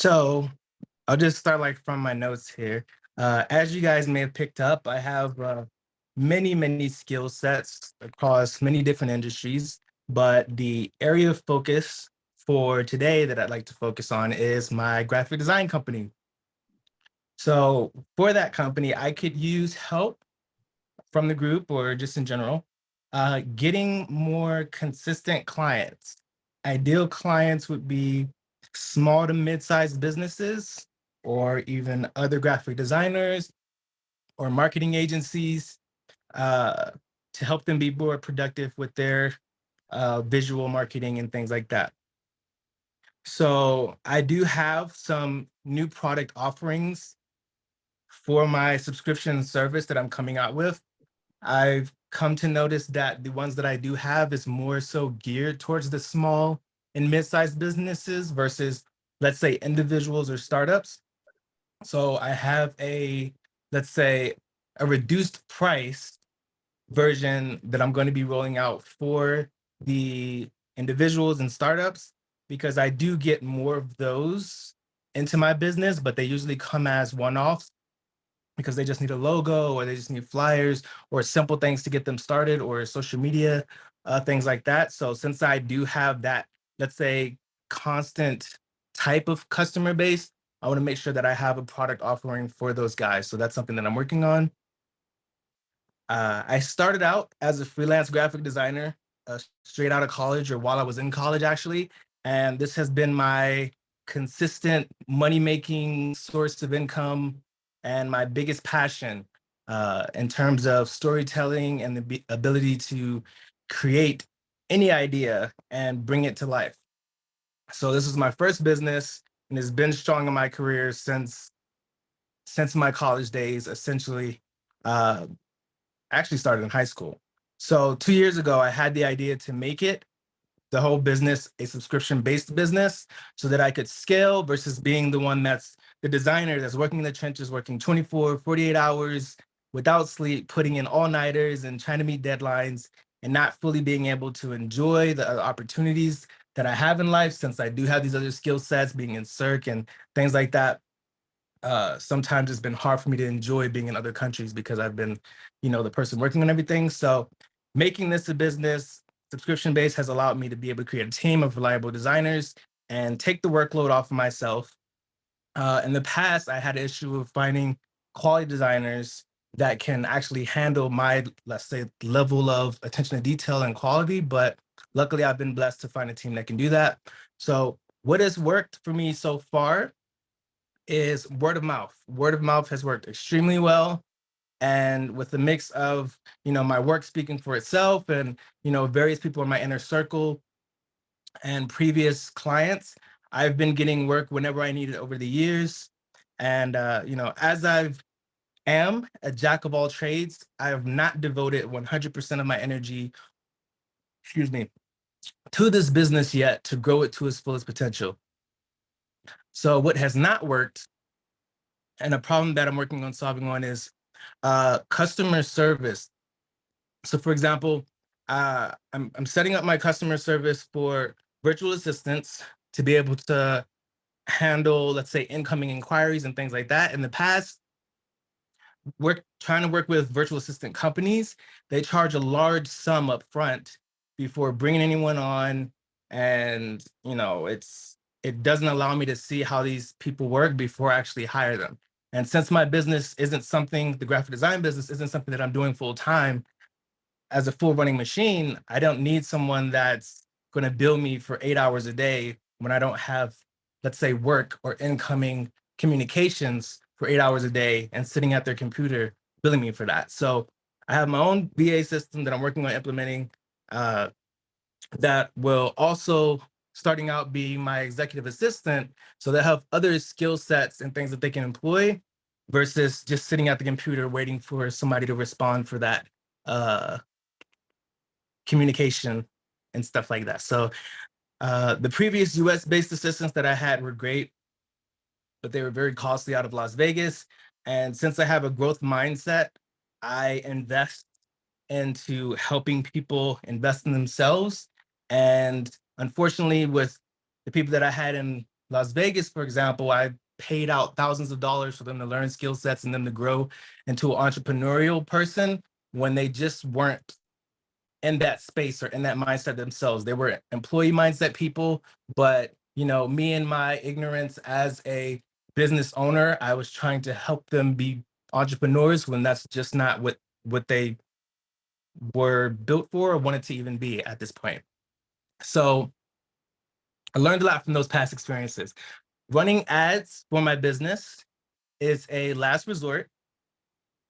So I'll just start like from my notes here. As you guys may have picked up, I have many skill sets across many different industries, but the area of focus for today that I'd like to focus on is my graphic design company. So for that company, I could use help from the group or just in general, getting more consistent clients. Ideal clients would be small to mid-sized businesses or even other graphic designers or marketing agencies uh, to help them be more productive with their visual marketing and things like that. So I do have some new product offerings for my subscription service that I'm coming out with. I've come to notice that the ones that I do have is more so geared towards the small and mid-sized businesses versus, let's say, individuals or startups. So I have let's say, a reduced price version that I'm going to be rolling out for the individuals and startups because I do get more of those into my business, but they usually come as one-offs because they just need a logo or they just need flyers or simple things to get them started or social media, things like that. So since I do have that, let's say, constant type of customer base, I want to make sure that I have a product offering for those guys. So that's something that I'm working on. I started out as a freelance graphic designer, straight out of college or while I was in college, actually. And this has been my consistent money making source of income and my biggest passion in terms of storytelling and the ability to create any idea and bring it to life. So this is my first business and it's been strong in my career since my college days, essentially. Uh, actually started in high school. So 2 years ago, I had the idea to make it the whole business a subscription based business so that I could scale versus being the one that's the designer that's working in the trenches, working 24, 48 hours without sleep, putting in all nighters and trying to meet deadlines and not fully being able to enjoy the opportunities that I have in life since I do have these other skill sets, being in circ and things like that. Sometimes it's been hard for me to enjoy being in other countries because I've been, the person working on everything. So making this a business subscription based has allowed me to be able to create a team of reliable designers and take the workload off of myself. In the past, I had an issue of finding quality designers that can actually handle my, let's say, level of attention to detail and quality. But luckily, I've been blessed to find a team that can do that. So what has worked for me so far is word of mouth. Word of mouth has worked extremely well. And with the mix of, my work speaking for itself and, various people in my inner circle and previous clients, I've been getting work whenever I need it over the years. And, as I've am a jack of all trades, I have not devoted 100% of my energy, excuse me, to this business yet to grow it to its fullest potential. So what has not worked and a problem that I'm working on solving on is customer service. So, for example, I'm setting up my customer service for virtual assistants to be able to handle, let's say, incoming inquiries and things like that. In the past, we're trying to work with virtual assistant companies. They charge a large sum up front before bringing anyone on, and it doesn't allow me to see how these people work before I actually hire them. And since my business isn't something, the graphic design business isn't something that I'm doing full time as a full running machine, I don't need someone that's going to bill me for 8 hours a day when I don't have, let's say, work or incoming communications for 8 hours a day and sitting at their computer billing me for that. So I have my own VA system that I'm working on implementing uh, that will also starting out be my executive assistant. So they have other skill sets and things that they can employ versus just sitting at the computer waiting for somebody to respond for that uh, communication and stuff like that. So the previous US based assistants that I had were great, but they were very costly out of Las Vegas. And since I have a growth mindset, I invest into helping people invest in themselves. And unfortunately, with the people that I had in Las Vegas, for example, I paid out thousands of dollars for them to learn skill sets and them to grow into an entrepreneurial person when they just weren't in that space or in that mindset themselves. They were employee mindset people, but me and my ignorance as a business owner, I was trying to help them be entrepreneurs when that's just not what they were built for or wanted to even be at this point. So I learned a lot from those past experiences. Running ads for my business is a last resort.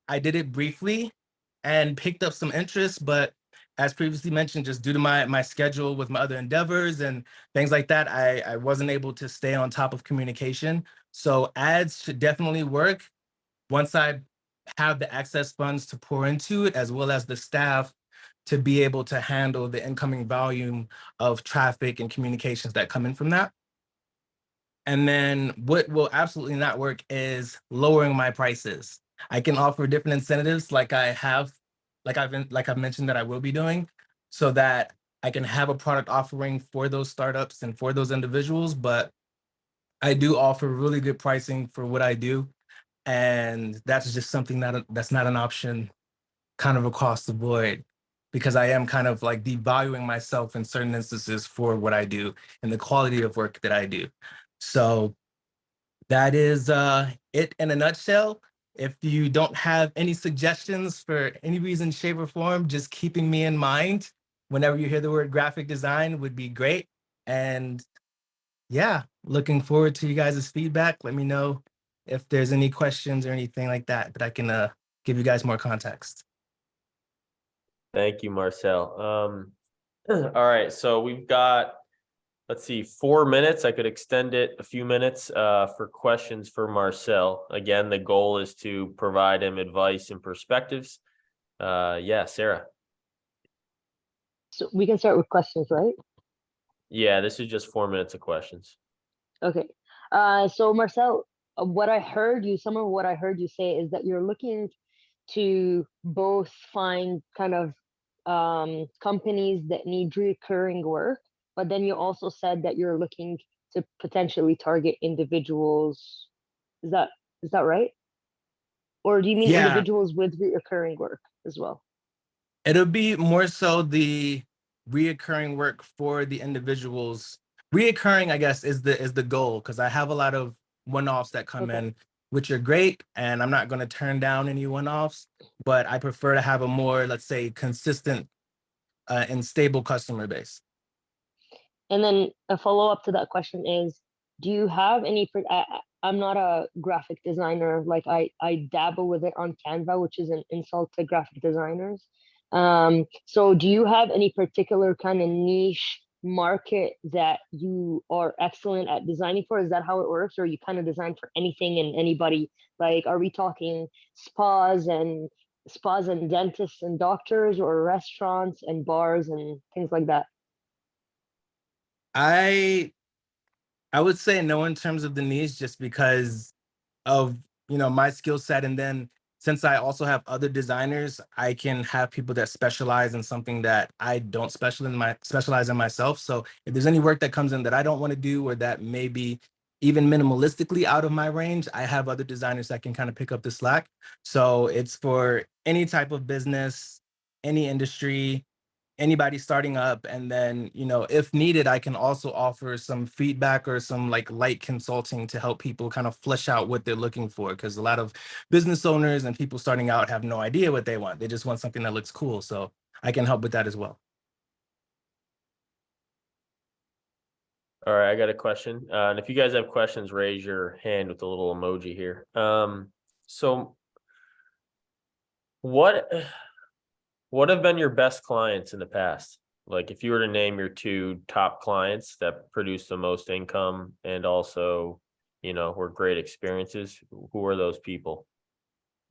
I did it briefly and picked up some interest, but as previously mentioned, just due to my schedule with my other endeavors and things like that, I wasn't able to stay on top of communication. So ads should definitely work once I have the access funds to pour into it, as well as the staff to be able to handle the incoming volume of traffic and communications that come in from that. And then what will absolutely not work is lowering my prices. I can offer different incentives like I've mentioned that I will be doing, so that I can have a product offering for those startups and for those individuals, but I do offer really good pricing for what I do. And that's just something that's not an option kind of across the board, because I am kind of like devaluing myself in certain instances for what I do and the quality of work that I do. So that is it in a nutshell. If you don't have any suggestions for any reason, shape, or form, just keeping me in mind whenever you hear the word graphic design would be great. And yeah, looking forward to you guys' feedback. Let me know if there's any questions or anything like that that I can give you guys more context. Thank you, Marcel. All right, so we've got, let's see, 4 minutes. I could extend it a few minutes for questions for Marcel. Again, the goal is to provide him advice and perspectives. Yeah, Sarah. So we can start with questions, right? Yeah, this is just 4 minutes of questions. Okay. So Marcel, some of what I heard you say is that you're looking to both find kind of companies that need recurring work, but then you also said that you're looking to potentially target individuals. Is that right? Or do you mean Yeah, individuals with recurring work as well? it'll be more so the reoccurring work for the individuals. Reoccurring, I guess, is the goal, because I have a lot of one-offs that come Okay. in, which are great, and I'm not going to turn down any one-offs, but I prefer to have a more, let's say, consistent and stable customer base. And then a follow-up to that question is, do you have I'm not a graphic designer, like I dabble with it on Canva, which is an insult to graphic designers. So do you have any particular kind of niche market that you are excellent at designing for? Is that how it works? Or you kind of design for anything and anybody? Like, are we talking spas and dentists and doctors, or restaurants and bars and things like that? I would say no in terms of the niche, just because of my skill set, and then since I also have other designers, I can have people that specialize in something that I don't specialize in myself. So if there's any work that comes in that I don't want to do, or that may be even minimalistically out of my range, I have other designers that can kind of pick up the slack. So it's for any type of business, any industry, anybody starting up. And then if needed, I can also offer some feedback or some like light consulting to help people kind of flesh out what they're looking for, because a lot of business owners and people starting out have no idea what they want. They just want something that looks cool, so I can help with that as well. All right, I got a question. And if you guys have questions, raise your hand with the little emoji here. So what have been your best clients in the past? Like, if you were to name your 2 top clients that produce the most income and also, were great experiences, who are those people?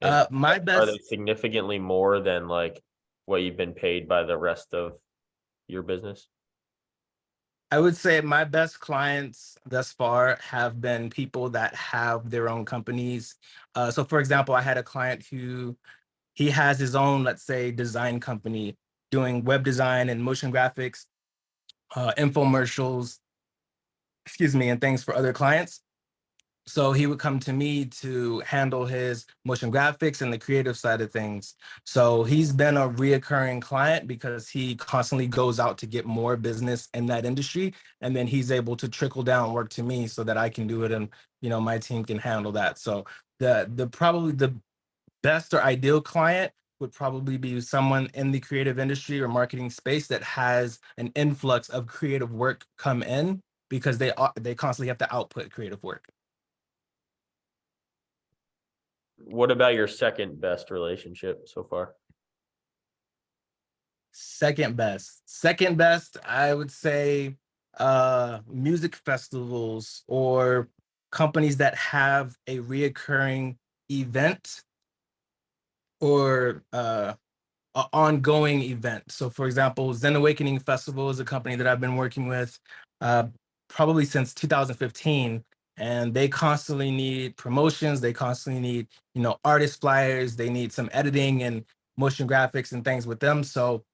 And My are they best significantly more than like what you've been paid by the rest of your business? I would say my best clients thus far have been people that have their own companies. So for example, I had a client who he has his own, let's say, design company doing web design and motion graphics, infomercials, excuse me, and things for other clients. So he would come to me to handle his motion graphics and the creative side of things. So he's been a reoccurring client because he constantly goes out to get more business in that industry. And then he's able to trickle down work to me so that I can do it and, you know, my team can handle that. So the probably the best or ideal client would probably be someone in the creative industry or marketing space that has an influx of creative work come in because they constantly have to output creative work. What about your second best relationship so far? Second best, I would say music festivals or companies that have a reoccurring event or a ongoing event. So for example, Zen Awakening Festival is a company that I've been working with uh, probably since 2015. And they constantly need promotions. They constantly need, you know, artist flyers. They need some editing and motion graphics and things with them. So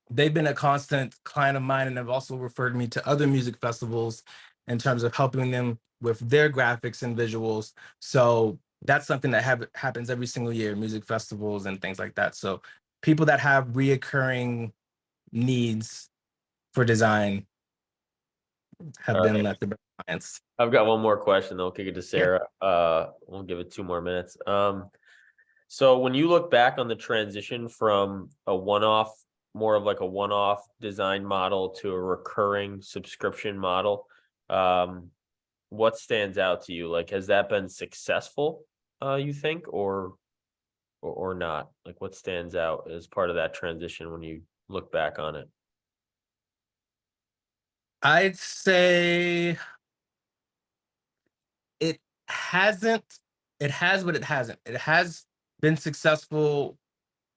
they've been a constant client of mine and have also referred me to other music festivals in terms of helping them with their graphics and visuals. So that's something that happens every single year, music festivals and things like that. So people that have reoccurring needs for design have All been right. the best clients. I've got one more question, then we'll kick it to Yeah. Sarah. We'll give it 2 more minutes. So when you look back on the transition from a one-off, more of like a one-off design model to a recurring subscription model, what stands out to you? Like, has that been successful, you think, or not? Like, what stands out as part of that transition when you look back on it? I'd say it hasn't, it has, but it hasn't. It has been successful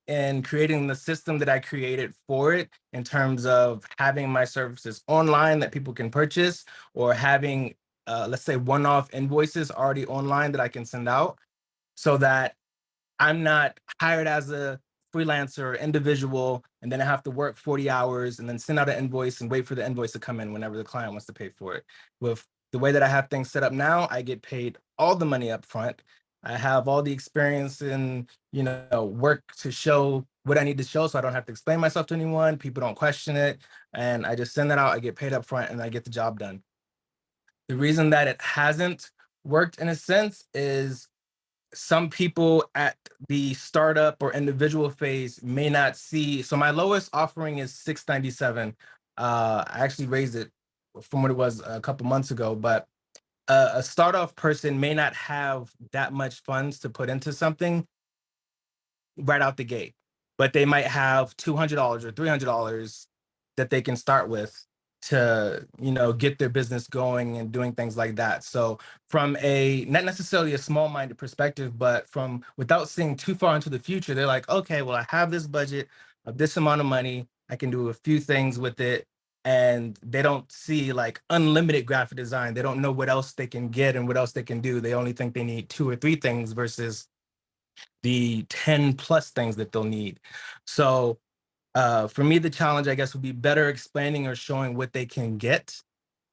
in creating the system that I created for it in terms of having my services online that people can purchase or having, let's say, one-off invoices already online that I can send out so that I'm not hired as a freelancer or individual and then I have to work 40 hours and then send out an invoice and wait for the invoice to come in whenever the client wants to pay for it. With the way that I have things set up now, I get paid all the money up front. I have all the experience and, you know, work to show what I need to show so I don't have to explain myself to anyone. People don't question it. And I just send that out, I get paid up front and I get the job done. The reason that it hasn't worked in a sense is some people at the startup or individual phase may not see. So my lowest offering is $697. I actually raised it from what it was a couple months ago, but a startup person may not have that much funds to put into something right out the gate, but they might have $200 or $300 that they can start with to, you know, get their business going and doing things like that. So from a not necessarily a small-minded perspective, but from without seeing too far into the future, they're like, okay, well, I have this budget of this amount of money. I can do a few things with it. And they don't see like unlimited graphic design. They don't know what else they can get and what else they can do. They only think they need 2 or 3 things versus the 10 plus things that they'll need. So for me, the challenge, I guess, would be better explaining or showing what they can get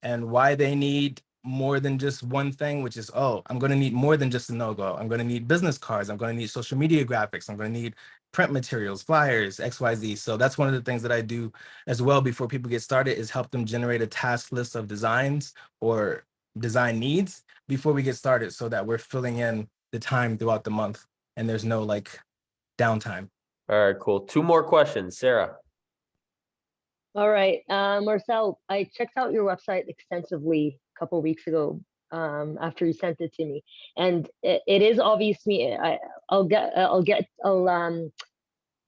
and why they need more than just one thing, which is, oh, I'm going to need more than just a no-go. I'm going to need business cards. I'm going to need social media graphics. I'm going to need print materials, flyers, XYZ. So that's one of the things that I do as well before people get started is help them generate a task list of designs or design needs before we get started so that we're filling in the time throughout the month and there's no like downtime. All right, cool. 2 more questions, Sarah. All right, Marcel, I checked out your website extensively a couple weeks ago after you sent it to me, and it is obvious to me. I'll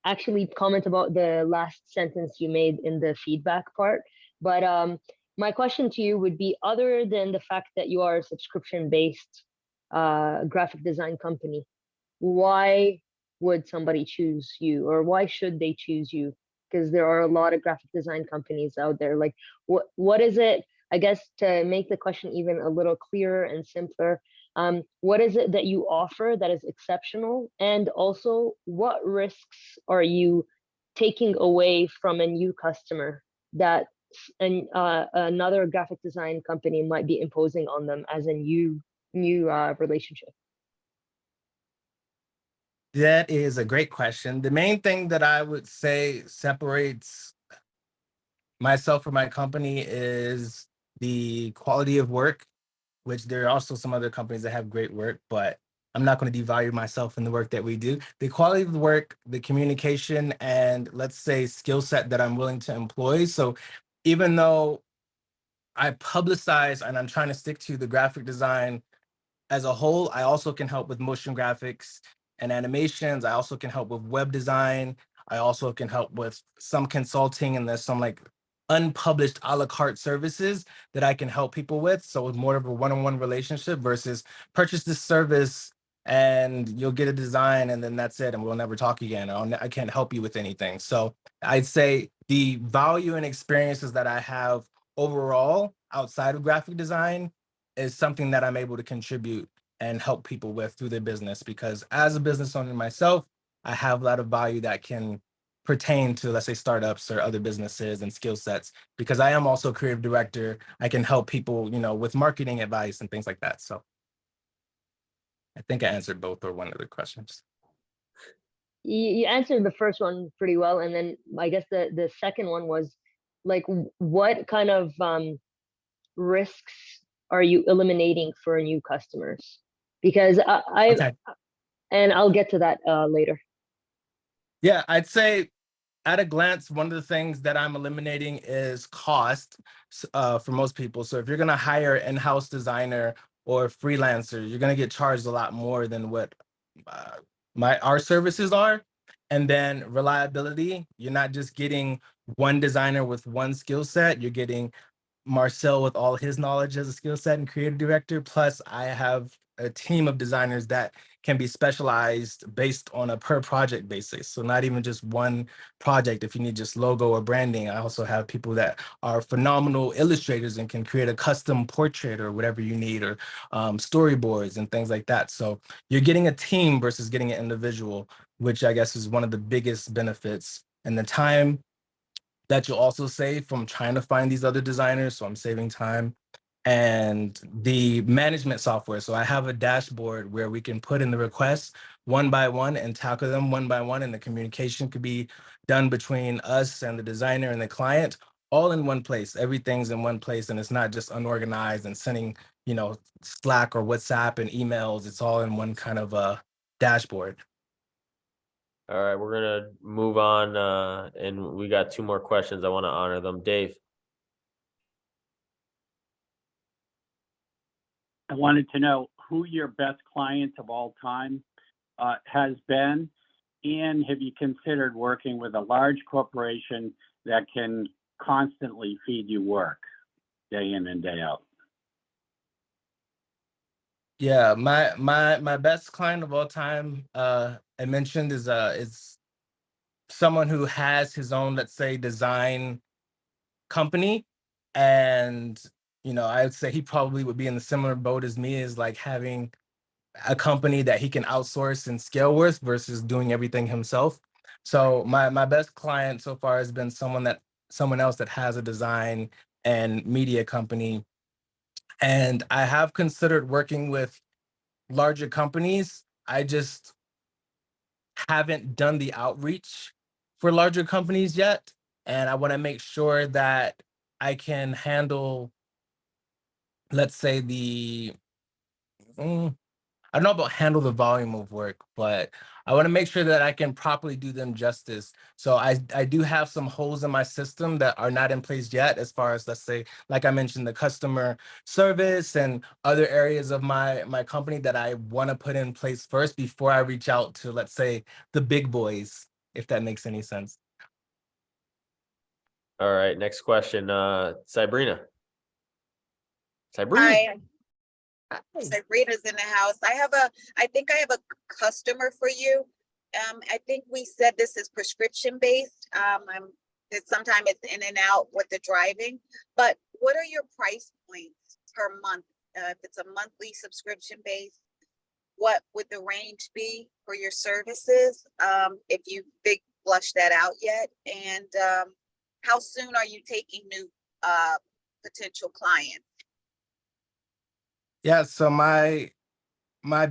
actually comment about the last sentence you made in the feedback part. But my question to you would be, other than the fact that you are a subscription-based graphic design company, why would somebody choose you, or why should they choose you? Because there are a lot of graphic design companies out there. Like, what is it? I guess to make the question even a little clearer and simpler, what is it that you offer that is exceptional? And also, what risks are you taking away from a new customer that another graphic design company might be imposing on them as a new relationship? That is a great question. The main thing that I would say separates myself from my company is the quality of work, which there are also some other companies that have great work, but I'm not going to devalue myself in the work that we do. The quality of the work, the communication, and let's say skill set that I'm willing to employ. So even though I publicize and I'm trying to stick to the graphic design as a whole, I also can help with motion graphics and animations. I also can help with web design. I also can help with some consulting, and there's some like unpublished a la carte services that I can help people with. So it's more of a one-on-one relationship versus purchase this service and you'll get a design and then that's it and we'll never talk again. I can't help you with anything. So I'd say the value and experiences that I have overall outside of graphic design is something that I'm able to contribute and help people with through their business, because as a business owner myself, I have a lot of value that can pertain to, let's say, startups or other businesses and skill sets, because I am also a creative director. I can help people, with marketing advice and things like that. So I think I answered both or one of the questions. You answered the first one pretty well, and then I guess the second one was like, what kind of risks are you eliminating for new customers? Because Okay. and I'll get to that later. Yeah, I'd say at a glance, one of the things that I'm eliminating is cost for most people. So if you're going to hire an in-house designer or freelancer, you're going to get charged a lot more than what our services are. And then reliability, you're not just getting one designer with one skill set, you're getting Marcel with all his knowledge as a skill set and creative director. Plus, I have a team of designers that can be specialized based on a per project basis. So not even just one project. If you need just logo or branding, I also have people that are phenomenal illustrators and can create a custom portrait or whatever you need, or storyboards and things like that. So you're getting a team versus getting an individual, which I guess is one of the biggest benefits. And the time that you'll also save from trying to find these other designers. So I'm saving time. And the management software. So I have a dashboard where we can put in the requests one by one and tackle them one by one. And the communication could be done between us and the designer and the client, all in one place. Everything's in one place. And it's not just unorganized and sending, Slack or WhatsApp and emails. It's all in one kind of a dashboard. All right, we're gonna move on, and we got two more questions. I want to honor them. Dave. I wanted to know who your best client of all time has been, and have you considered working with a large corporation that can constantly feed you work day in and day out? Yeah, my best client of all time, I mentioned is someone who has his own, let's say, design company. And, I'd say he probably would be in the similar boat as me, is like having a company that he can outsource and scale with versus doing everything himself. So my best client so far has been someone else that has a design and media company. And I have considered working with larger companies. I just haven't done the outreach for larger companies yet. And I want to make sure that I can handle, let's say, I don't know about handle the volume of work, but I want to make sure that I can properly do them justice. So I do have some holes in my system that are not in place yet, as far as, let's say, like I mentioned, the customer service and other areas of my company that I want to put in place first before I reach out to, let's say, the big boys, if that makes any sense. All right, next question. Sabrina. Hi, Sabrina's in the house. I think I have a customer for you. I think we said this is prescription based. Sometimes it's in and out with the driving, but what are your price points per month? If it's a monthly subscription based, what would the range be for your services? If you flush that out yet, and how soon are you taking potential client? Yeah, so my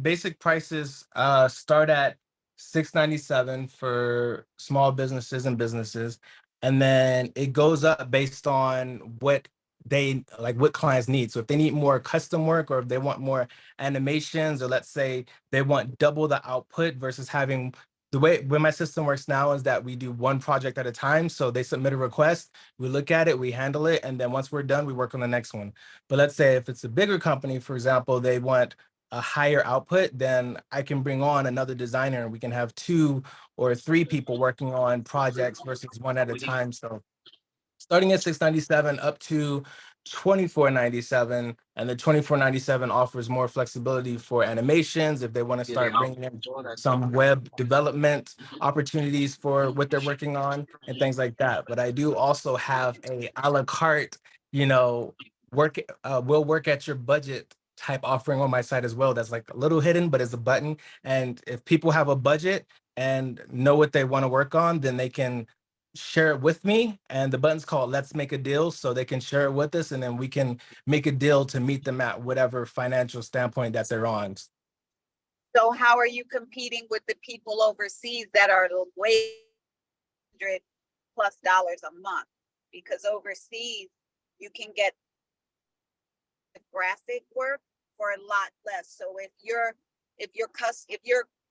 basic prices start at $697 for small businesses and businesses, and then it goes up based on what they like, what clients need. So if they need more custom work, or if they want more animations, or let's say they want double the output versus having, the way when my system works now is that we do one project at a time. So they submit a request, we look at it, we handle it, and then once we're done, we work on the next one. But let's say if it's a bigger company, for example, they want a higher output, then I can bring on another designer and we can have 2 or 3 people working on projects versus one at a time. So starting at $697 up to $24.97, and the $24.97 offers more flexibility for animations if they want to start bringing in some web development opportunities for what they're working on and things like that. But I do also have a la carte, you know, will work at your budget type offering on my site as well. That's like a little hidden, but it's a button. And if people have a budget and know what they want to work on, then they can share it with me, and the button's called Let's Make a Deal, so they can share it with us, and then we can make a deal to meet them at whatever financial standpoint that they're on. So how are you competing with the people overseas that are way $100+ a month? Because overseas you can get the graphic work for a lot less. So if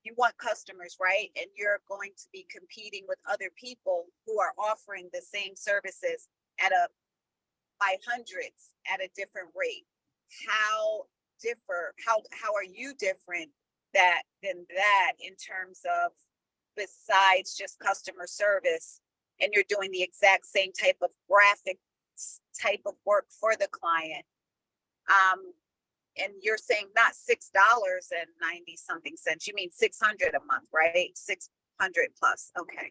you want customers, right, and you're going to be competing with other people who are offering the same services by hundreds at a different rate, how are you different than that in terms of, besides just customer service, and you're doing the exact same type of graphic type of work for the client? And you're saying not $6.90 you mean 600 a month, right? 600 plus. Okay.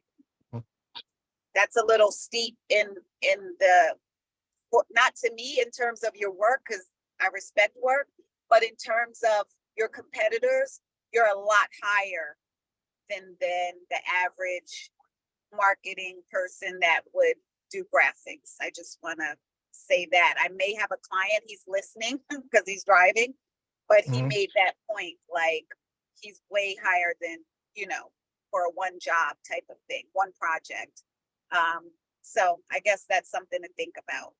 That's a little steep not to me in terms of your work, because I respect work, but in terms of your competitors, you're a lot higher than the average marketing person that would do graphics. I just want to say that. I may have a client, he's listening because he's driving, but he made that point, like he's way higher than, for a one job type of thing, one project. So I guess that's something to think about.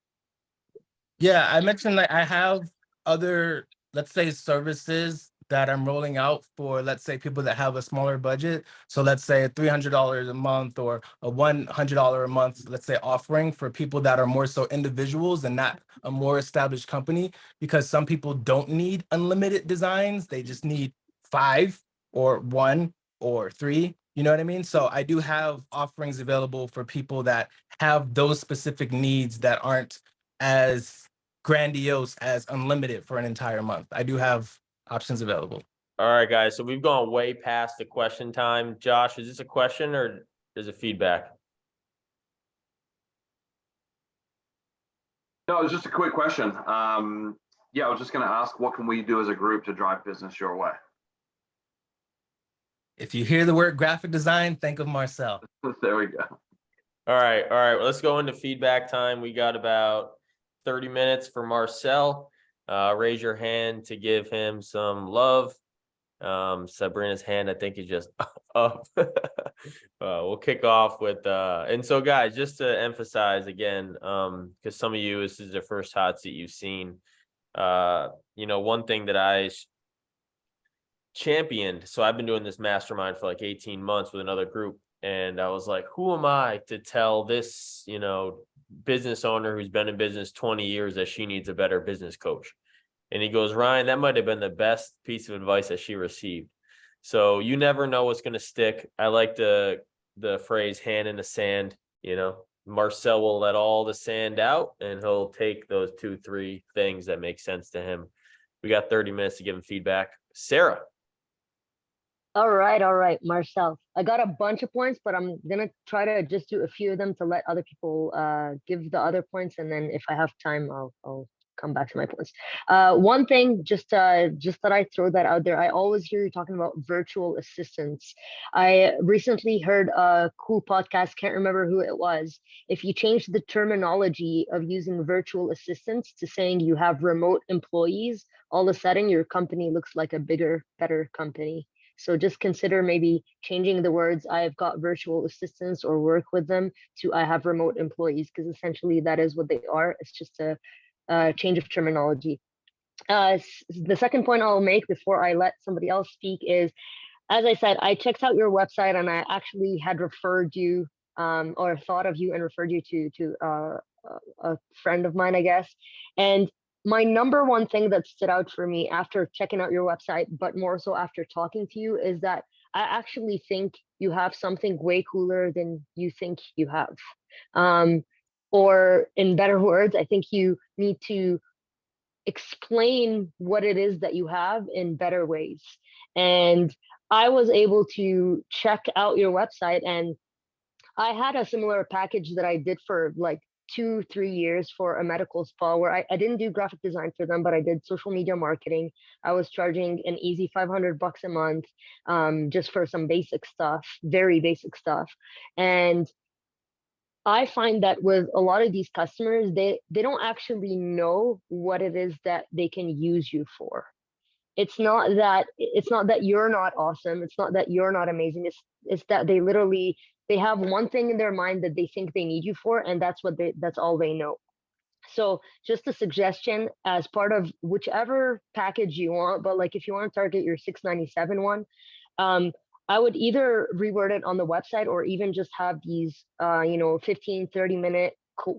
Yeah, I mentioned that I have other, let's say, services that I'm rolling out for, let's say, people that have a smaller budget. So let's say $300 a month or a $100 a month, let's say, offering for people that are more so individuals and not a more established company, because some people don't need unlimited designs. They just need 5 or 1 or 3. You know what I mean? So I do have offerings available for people that have those specific needs that aren't as grandiose as unlimited for an entire month. I do have options available. All right, guys. So we've gone way past the question time. Josh, is this a question or is it feedback? No, it was just a quick question. Yeah, I was just going to ask, what can we do as a group to drive business your way? If you hear the word graphic design, think of Marcel. There we go. All right. Well, let's go into feedback time. We got about 30 minutes for Marcel. Raise your hand to give him some love. Sabrina's hand, I think, is just up. We'll kick off with and so guys, just to emphasize again, because some of you, this is the first hot seat you've seen. One thing that I championed, so I've been doing this mastermind for like 18 months with another group, and I was like, who am I to tell this business owner who's been in business 20 years that she needs a better business coach? And he goes, Ryan, that might have been the best piece of advice that she received. So you never know what's going to stick. I like the phrase hand in the sand. Marcel will let all the sand out and he'll take those 2-3 things that make sense to him. We got 30 minutes to give him feedback. Sarah. All right, Marcel. I got a bunch of points, but I'm gonna try to just do a few of them to let other people give the other points, and then if I have time, I'll come back to my points. One thing, just that I throw that out there, I always hear you talking about virtual assistants. I recently heard a cool podcast, can't remember who it was. If you change the terminology of using virtual assistants to saying you have remote employees, all of a sudden your company looks like a bigger, better company. So just consider maybe changing the words "I've got virtual assistants" or "work with them" to "I have remote employees," because essentially that is what they are. It's just a change of terminology. The second point I'll make before I let somebody else speak is, as I said, I checked out your website and I actually had referred you or thought of you and referred you to a friend of mine, I guess. And my number one thing that stood out for me after checking out your website, but more so after talking to you, is that I actually think you have something way cooler than you think you have. Or in better words, I think you need to explain what it is that you have in better ways. And I was able to check out your website, and I had a similar package that I did for like 2-3 years for a medical spa where I didn't do graphic design for them, but I did social media marketing. I was charging an easy $500 a month just for some basic stuff, very basic stuff. And I find that with a lot of these customers, they don't actually know what it is that they can use you for. It's not that you're not awesome. It's not that you're not amazing. It's that they have one thing in their mind that they think they need you for, and that's all they know. So just a suggestion as part of whichever package you want, but like if you want to target your $697 one, I would either reword it on the website or even just have these 15-30 minute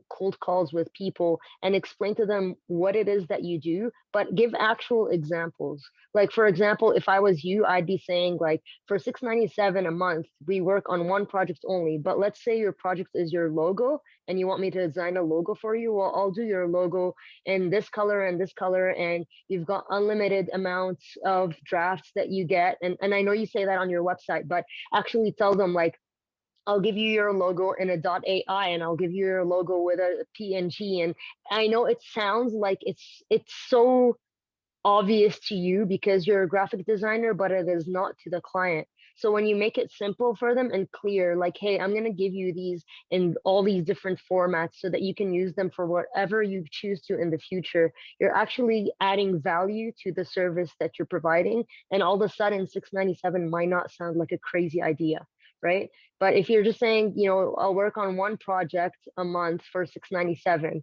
cold calls with people and explain to them what it is that you do, but give actual examples. Like, for example, if I was you, I'd be saying, like, for $697 a month, we work on one project only, but let's say your project is your logo and you want me to design a logo for you. Well, I'll do your logo in this color and this color, and you've got unlimited amounts of drafts that you get. And I know you say that on your website, but actually tell them, like, I'll give you your logo in a .ai, and I'll give you your logo with a PNG. And I know it sounds like it's so obvious to you because you're a graphic designer, but it is not to the client. So when you make it simple for them and clear, like, hey, I'm going to give you these in all these different formats so that you can use them for whatever you choose to in the future, you're actually adding value to the service that you're providing. And all of a sudden, $697 might not sound like a crazy idea, right? But if you're just saying, I'll work on one project a month for $697,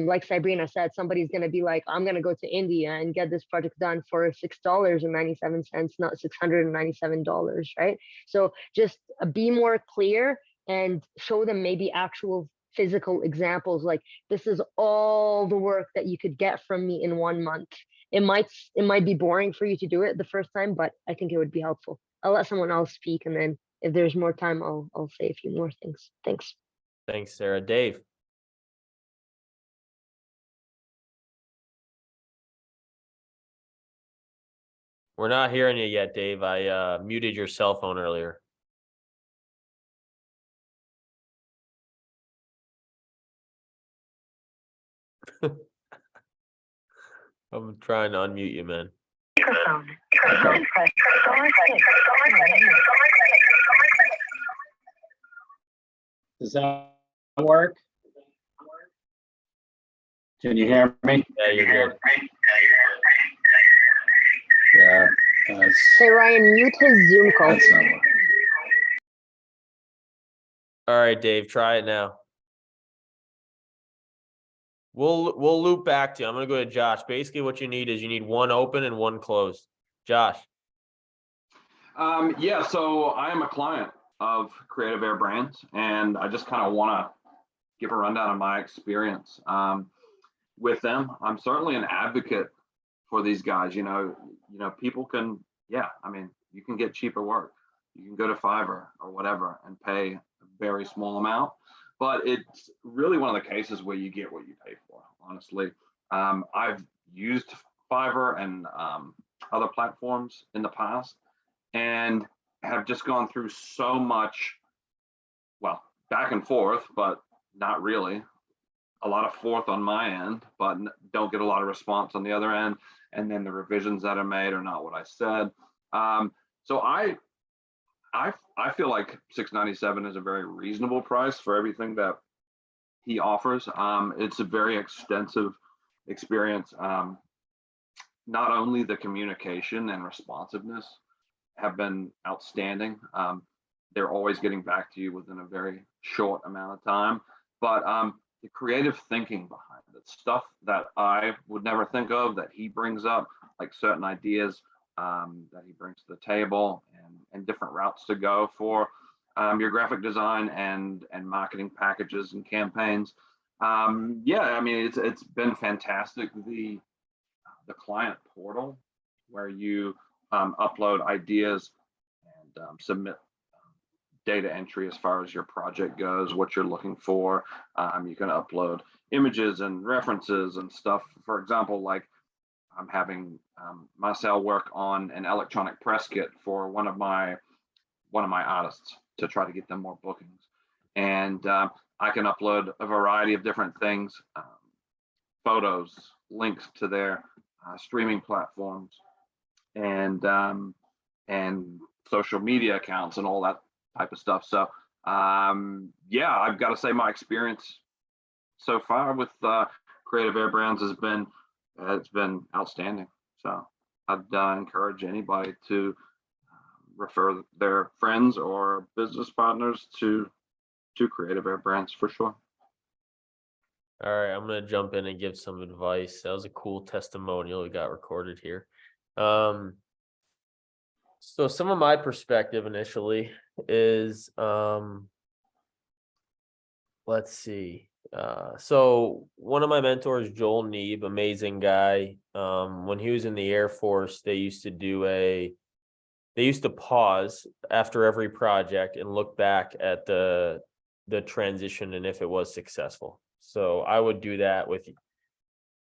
like Sabrina said, somebody's going to be like, I'm going to go to India and get this project done for $6.97, not $697, right? So just be more clear and show them maybe actual physical examples, like, this is all the work that you could get from me in 1 month. It might be boring for you to do it the first time, but I think it would be helpful. I'll let someone else speak, and then if there's more time, I'll say a few more things. Thanks. Thanks, Sarah. Dave. We're not hearing you yet, Dave. I muted your cell phone earlier. I'm trying to unmute you, man. Does that work? Can you hear me? Yeah, you're good. Yeah. Hey, Ryan, mute his Zoom call. That's not working. All right, Dave, try it now. We'll loop back to you. I'm gonna go to Josh. Basically, what you need is you need one open and one closed. Josh. Yeah, so I am a client of Creative Air Brands, and I just kind of want to give a rundown of my experience with them. I'm certainly an advocate for these guys. People can, you can get cheaper work. You can go to Fiverr or whatever and pay a very small amount, but it's really one of the cases where you get what you pay for, honestly. I've used Fiverr and other platforms in the past and have just gone through so much, back and forth, but not really, a lot of forth on my end, but don't get a lot of response on the other end. And then the revisions that are made are not what I said. So I feel like $697 is a very reasonable price for everything that he offers. It's a very extensive experience. Not only the communication and responsiveness have been outstanding. They're always getting back to you within a very short amount of time, but the creative thinking behind it, stuff that I would never think of that he brings up, like certain ideas that he brings to the table, and different routes to go for your graphic design and marketing packages and campaigns. Yeah, I mean, it's been fantastic. The client portal where you upload ideas and submit data entry as far as your project goes, what you're looking for. You can upload images and references and stuff. For example, like I'm having Marcel work on an electronic press kit for one of my artists to try to get them more bookings. And I can upload a variety of different things, photos, links to their streaming platforms, and social media accounts and all that type of stuff. So yeah, I've got to say my experience so far with Creative Air Brands has been outstanding. So I'd encourage anybody to refer their friends or business partners to Creative Air Brands for sure. All right, I'm gonna jump in and give some advice. That was a cool testimonial we got recorded here. So some of my perspective initially is, let's see. So one of my mentors, Joel Neeb, amazing guy. When he was in the Air Force, they used to pause after every project and look back at the transition and if it was successful. So I would do that with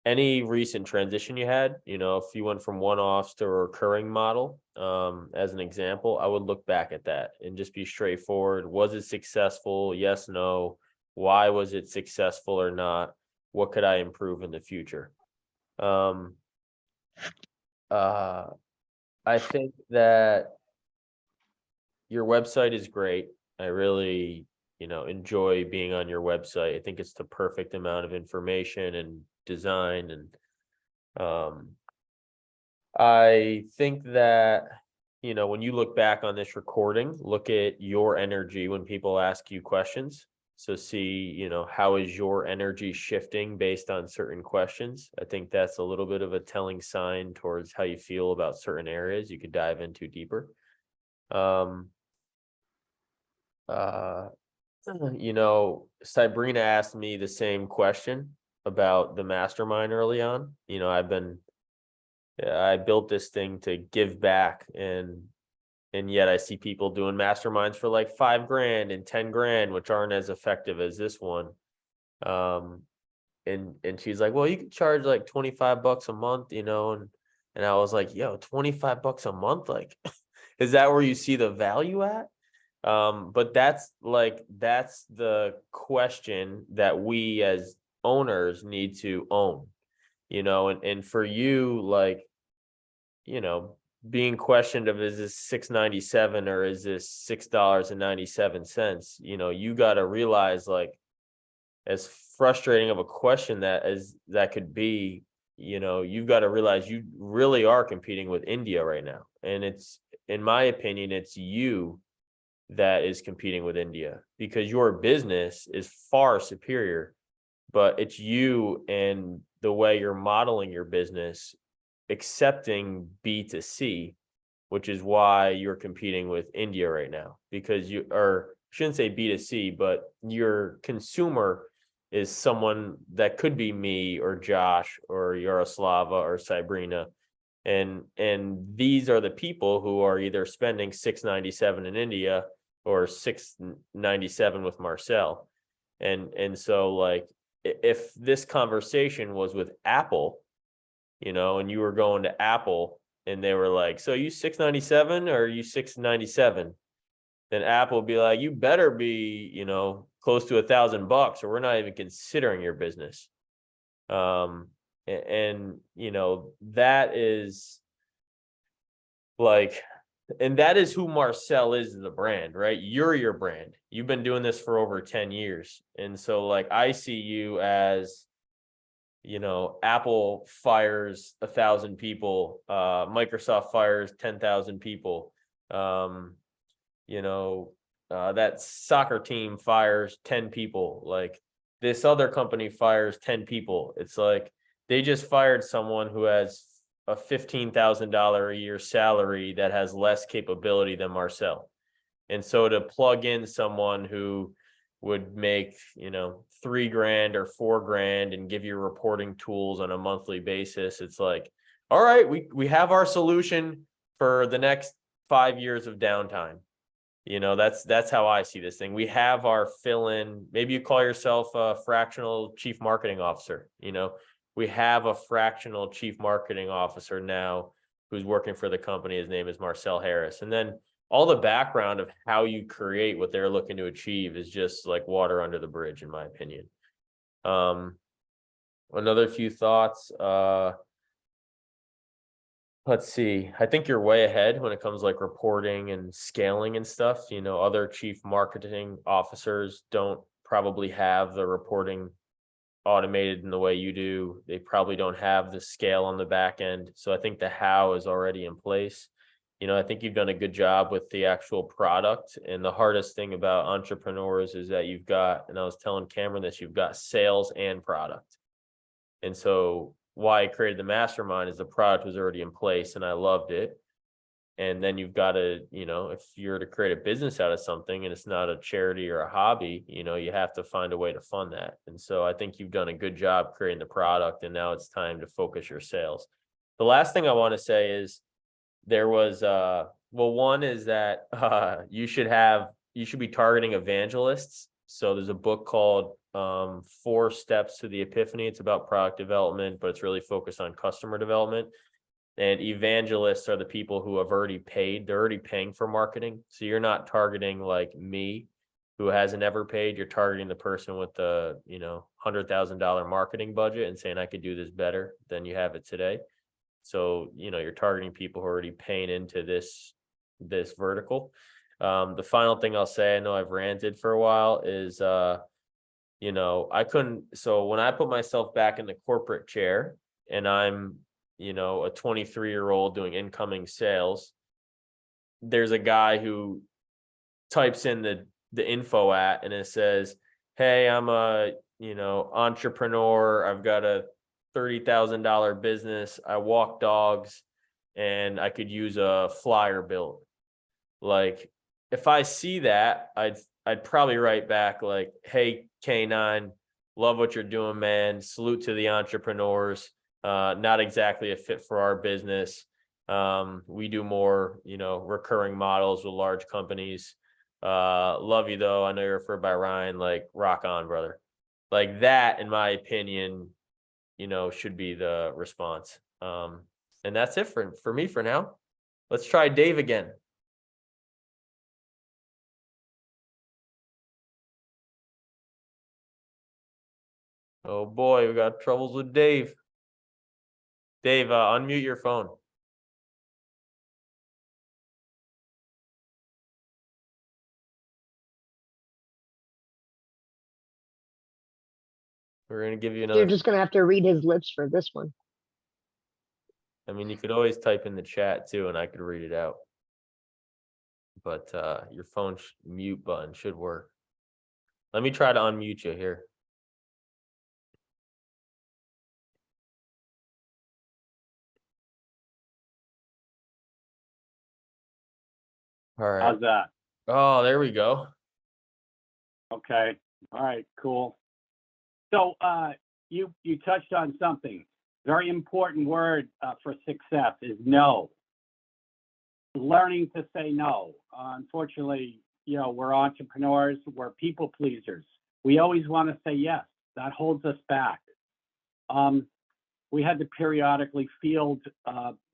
any recent transition you had. You know, if you went from one-offs to a recurring model, as an example, I would look back at that and just be straightforward. Was it successful? Yes, no. Why was it successful or not? What could I improve in the future? I think that your website is great. I really, enjoy being on your website. I think it's the perfect amount of information and design. And I think that, when you look back on this recording, look at your energy when people ask you questions. So see, how is your energy shifting based on certain questions? I think that's a little bit of a telling sign towards how you feel about certain areas you could dive into deeper. Sabrina asked me the same question about the mastermind early on. I built this thing to give back, and yet I see people doing masterminds for like $5,000 and $10,000, which aren't as effective as this one. And she's like, well, you can charge like $25 a month, and I was like, yo, $25 a month, like is that where you see the value at? But that's the question that we as owners need to own, and for you, like, being questioned of, is this $697 or is this $6.97? You got to realize, like, as frustrating of a question that could be, you've got to realize you really are competing with India right now. And it's, in my opinion, it's you that is competing with India, because your business is far superior, but it's you and the way you're modeling your business, accepting B2C, which is why you're competing with India right now, because shouldn't say B2C, but your consumer is someone that could be me or Josh or Yaroslava or Sabrina. And these are the people who are either spending $697 in India or $697 with Marcel. And so, like, if this conversation was with Apple, and you were going to Apple and they were like, so you $697 or you $697? Then Apple would be like, you better be, close to $1,000, or we're not even considering your business. And you know, that is like, and that is who Marcel is as a brand, right? You're your brand. You've been doing this for over 10 years. And so like, I see you as, you know, Apple fires 1,000 people, Microsoft fires 10,000 people. You know, that soccer team fires 10 people. Like, this other company fires 10 people. It's like, they just fired someone who has a $15,000 a year salary that has less capability than Marcel. And so to plug in someone who would make, you know, $3,000 or $4,000 and give you reporting tools on a monthly basis, it's like, all right, we have our solution for the next 5 years of downtime. You know, that's how I see this thing. We have our fill-in. Maybe you call yourself a fractional chief marketing officer. You know, we have a fractional chief marketing officer now who's working for the company. His name is Marcel Harris. And then all the background of how you create what they're looking to achieve is just like water under the bridge, in my opinion. Another few thoughts. Let's see. I think you're way ahead when it comes to like reporting and scaling and stuff. You know, other chief marketing officers don't probably have the reporting automated in the way you do. They probably don't have the scale on the back end. So I think the how is already in place. You know, I think you've done a good job with the actual product. And the hardest thing about entrepreneurs is that you've got, and I was telling Cameron this, you've got sales and product. And so why I created the mastermind is the product was already in place and I loved it. And then you've got to, you know, if you're to create a business out of something and it's not a charity or a hobby, you know, you have to find a way to fund that. And so I think you've done a good job creating the product, and now it's time to focus your sales. The last thing I want to say is there was, well, one is that you should be targeting evangelists. So there's a book called 4 Steps to the Epiphany. It's about product development, but it's really focused on customer development. And evangelists are the people who have already paid. They're already paying for marketing. So you're not targeting like me, who hasn't ever paid. You're targeting the person with the, you know, $100,000 marketing budget and saying, I could do this better than you have it today. So, you know, you're targeting people who are already paying into this vertical. The final thing I'll say, I know I've ranted for a while, is, you know, so when I put myself back in the corporate chair and I'm, you know, a 23-year-old doing incoming sales, there's a guy who types in the info and it says, hey, I'm a, you know, entrepreneur. I've got a $30,000 business. I walk dogs and I could use a flyer built. Like, if I see that, I'd probably write back like, hey, K9, love what you're doing, man. Salute to the entrepreneurs. Not exactly a fit for our business. We do more, you know, recurring models with large companies. Love you though. I know you're referred by Ryan. Like, rock on, brother. Like that, in my opinion, you know, should be the response. And that's it for me for now. Let's try Dave again. Oh boy, we got troubles with Dave. Dave, unmute your phone. We're going to give you another. You're just gonna have to read his lips for this one. I mean, you could always type in the chat too, and I could read it out. But your phone mute button should work. Let me try to unmute you here. All right. How's that? Oh, there we go. Okay. All right, cool. So you touched on something. Very important word for success is no. Learning to say no. Unfortunately, you know, we're entrepreneurs, we're people pleasers. We always want to say yes. That holds us back. We had to periodically field,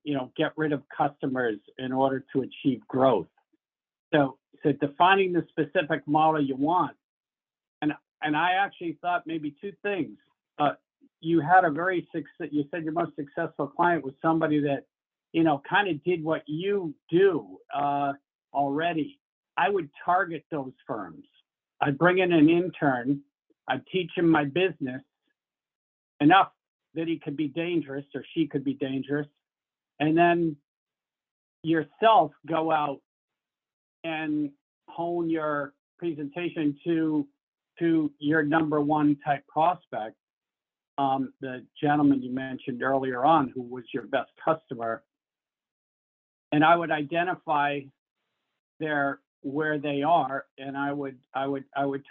you know, get rid of customers in order to achieve growth. So defining the specific model you want and and I actually thought maybe two things. You had you said your most successful client was somebody that, you know, kind of did what you do already. I would target those firms. I'd bring in an intern. I'd teach him my business enough that he could be dangerous or she could be dangerous. And then yourself go out and hone your presentation to your number one type prospect. The gentleman you mentioned earlier on, who was your best customer, and I would identify where they are, and I would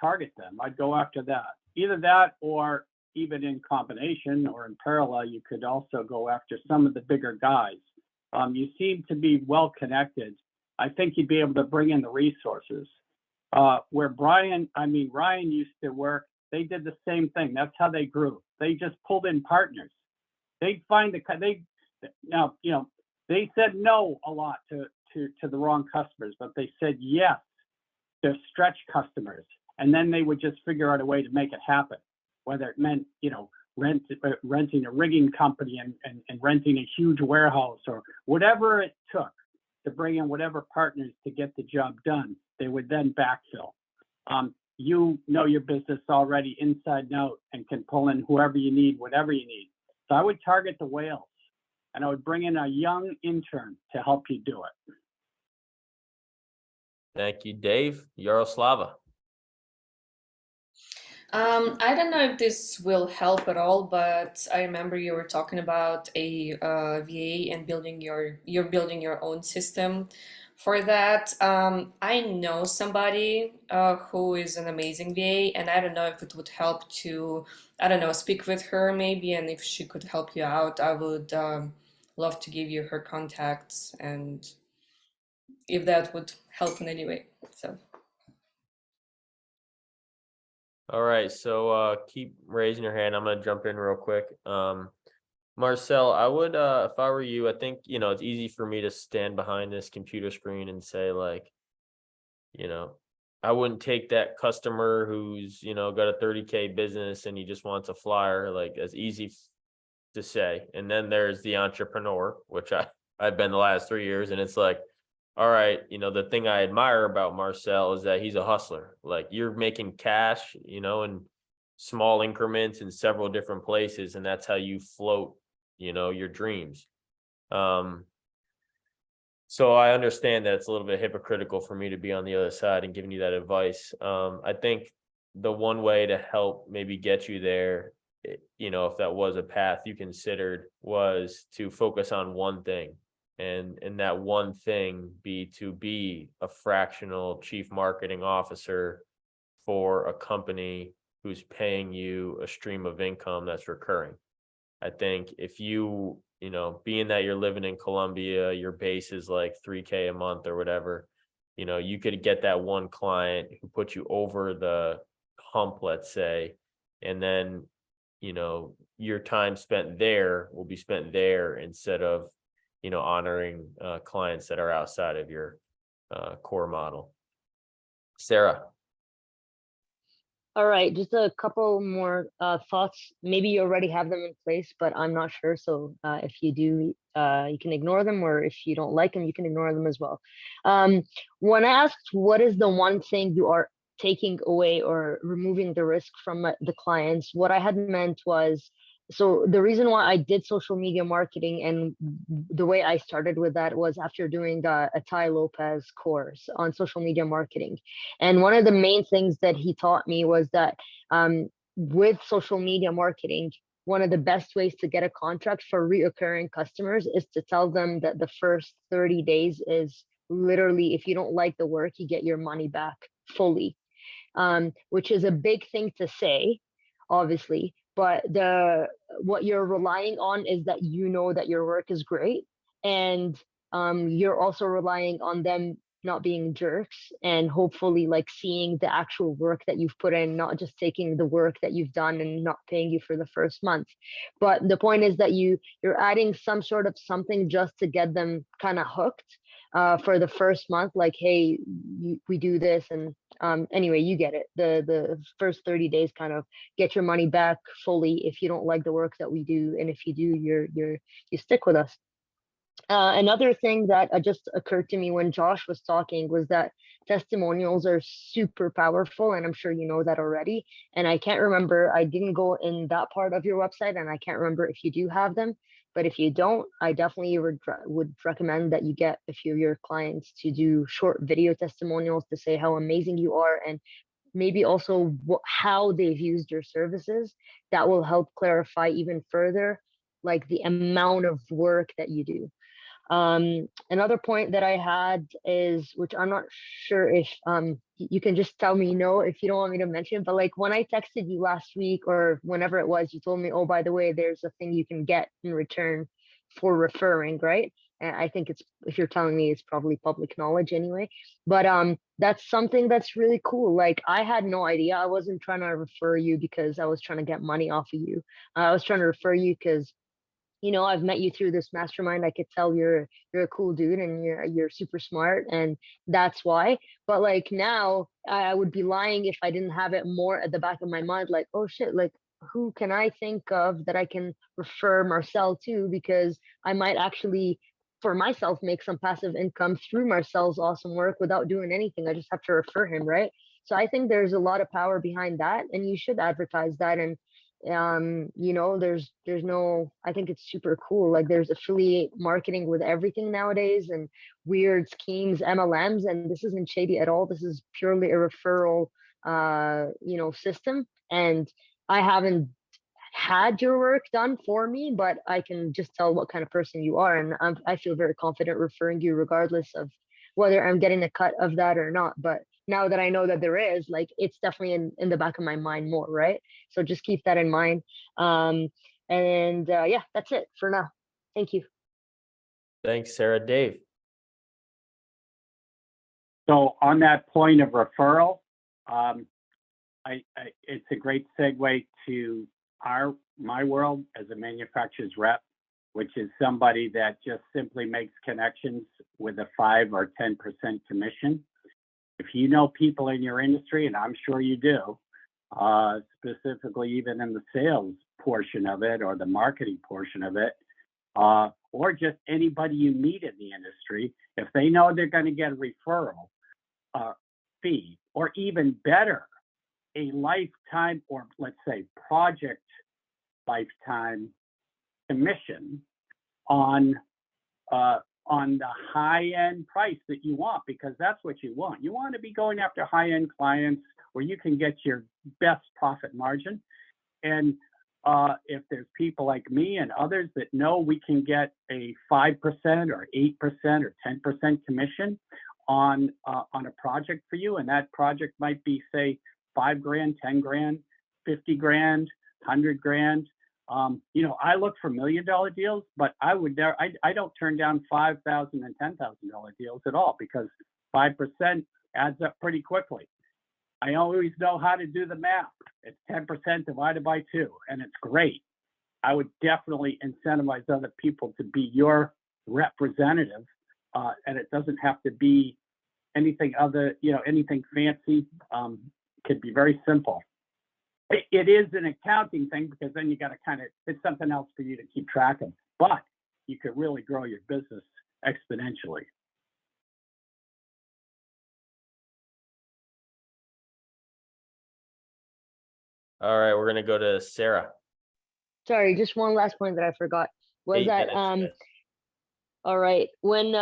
target them. I'd go after that. Either that, or even in combination or in parallel, you could also go after some of the bigger guys. You seem to be well connected. I think you'd be able to bring in the resources. Where Ryan used to work, they did the same thing. That's how they grew. They just pulled in partners. They'd find they said no a lot to the wrong customers, but they said yes to stretch customers. And then they would just figure out a way to make it happen, whether it meant, you know, renting a rigging company and renting a huge warehouse, or whatever it took to bring in whatever partners to get the job done. They would then backfill. You know your business already inside and out and can pull in whoever you need, whatever you need. So I would target the whales, and I would bring in a young intern to help you do it. Thank you, Dave. Yaroslava. I don't know if this will help at all, but I remember you were talking about a VA and you're building your own system for that. I know somebody who is an amazing VA, and I don't know if it would help to, I don't know, speak with her maybe, and if she could help you out, I would love to give you her contacts, and if that would help in any way. So. All right, so keep raising your hand. I'm gonna jump in real quick. Marcel, I would, if I were you, I think, you know, it's easy for me to stand behind this computer screen and say, like, you know, I wouldn't take that customer who's, you know, got a 30K business and he just wants a flyer, like, as easy to say. And then there's the entrepreneur, which I've been the last 3 years, and it's like, all right, you know, the thing I admire about Marcel is that he's a hustler. Like, you're making cash, you know, in small increments in several different places, and that's how you float, you know, your dreams. So I understand that it's a little bit hypocritical for me to be on the other side and giving you that advice. I think the one way to help maybe get you there, you know, if that was a path you considered, was to focus on one thing. And that one thing be to be a fractional chief marketing officer for a company who's paying you a stream of income that's recurring. I think if you know, being that you're living in Colombia, your base is like 3K a month or whatever, you know, you could get that one client who put you over the hump, let's say, and then, you know, your time spent there will be spent there instead of, you know, honoring clients that are outside of your core model. Sarah. All right, just a couple more thoughts. Maybe you already have them in place, but I'm not sure. So if you do, you can ignore them, or if you don't like them, you can ignore them as well. When asked what is the one thing you are taking away or removing the risk from the clients, what I had meant was, so the reason why I did social media marketing and the way I started with that was after doing a Ty Lopez course on social media marketing. And one of the main things that he taught me was that with social media marketing, one of the best ways to get a contract for reoccurring customers is to tell them that the first 30 days is literally, if you don't like the work, you get your money back fully, which is a big thing to say, obviously. But what you're relying on is that, you know, that your work is great, and you're also relying on them not being jerks, and hopefully like seeing the actual work that you've put in, not just taking the work that you've done and not paying you for the first month. But the point is that you're adding some sort of something just to get them kind of hooked for the first month, like, hey, we do this, and anyway, you get it. The first 30 days kind of get your money back fully if you don't like the work that we do, and if you do, you stick with us. Another thing that just occurred to me when Josh was talking was that testimonials are super powerful, and I'm sure you know that already. And I can't remember, I didn't go in that part of your website, and I can't remember if you do have them. But if you don't, I definitely would recommend that you get a few of your clients to do short video testimonials to say how amazing you are, and maybe also how they've used your services. That will help clarify even further, like the amount of work that you do. Another point that I had is, which I'm not sure if you can just tell me no if you don't want me to mention, but like when I texted you last week or whenever it was, you told me, oh, by the way, there's a thing you can get in return for referring, right? And I think it's, if you're telling me, it's probably public knowledge anyway. But that's something that's really cool. Like I had no idea. I wasn't trying to refer you because I was trying to get money off of you. I was trying to refer you because, you know, I've met you through this mastermind. I could tell you're a cool dude and you're super smart, and that's why. But like now, I would be lying if I didn't have it more at the back of my mind, like, oh shit, like who can I think of that I can refer Marcel to, because I might actually for myself make some passive income through Marcel's awesome work without doing anything. I just have to refer him, right? So I think there's a lot of power behind that, and you should advertise that. And you know, there's no, I think it's super cool. Like there's affiliate marketing with everything nowadays, and weird schemes, MLMs, and this isn't shady at all. This is purely a referral you know, system. And I haven't had your work done for me, but I can just tell what kind of person you are, and I feel very confident referring you regardless of whether I'm getting a cut of that or not. But now that I know that there is, like, it's definitely in the back of my mind more, right? So just keep that in mind. And yeah, that's it for now. Thank you. Thanks, Sarah. Dave. So on that point of referral, it's a great segue to my world as a manufacturer's rep, which is somebody that just simply makes connections with a 5 or 10% commission. If you know people in your industry, and I'm sure you do, specifically even in the sales portion of it or the marketing portion of it, or just anybody you meet in the industry, if they know they're going to get a referral fee, or even better, a lifetime, or let's say project lifetime commission on the high-end price that you want, because that's what you want. You want to be going after high-end clients where you can get your best profit margin. And if there's people like me and others that know we can get a 5% or 8% or 10% commission on a project for you, and that project might be, say, 5 grand, 10 grand, 50 grand, 100 grand. You know, I look for $1 million deals, but I don't turn down $5,000 and $10,000 deals at all, because 5% adds up pretty quickly. I always know how to do the math. It's 10% divided by 2, and it's great. I would definitely incentivize other people to be your representative, and it doesn't have to be anything other, you know, anything fancy. It could be very simple. It is an accounting thing, because then you got to kind of, it's something else for you to keep track of, but you could really grow your business exponentially. All right, we're gonna go to Sarah. Sorry, just one last point that I forgot was 8 that minutes, guys. all right, when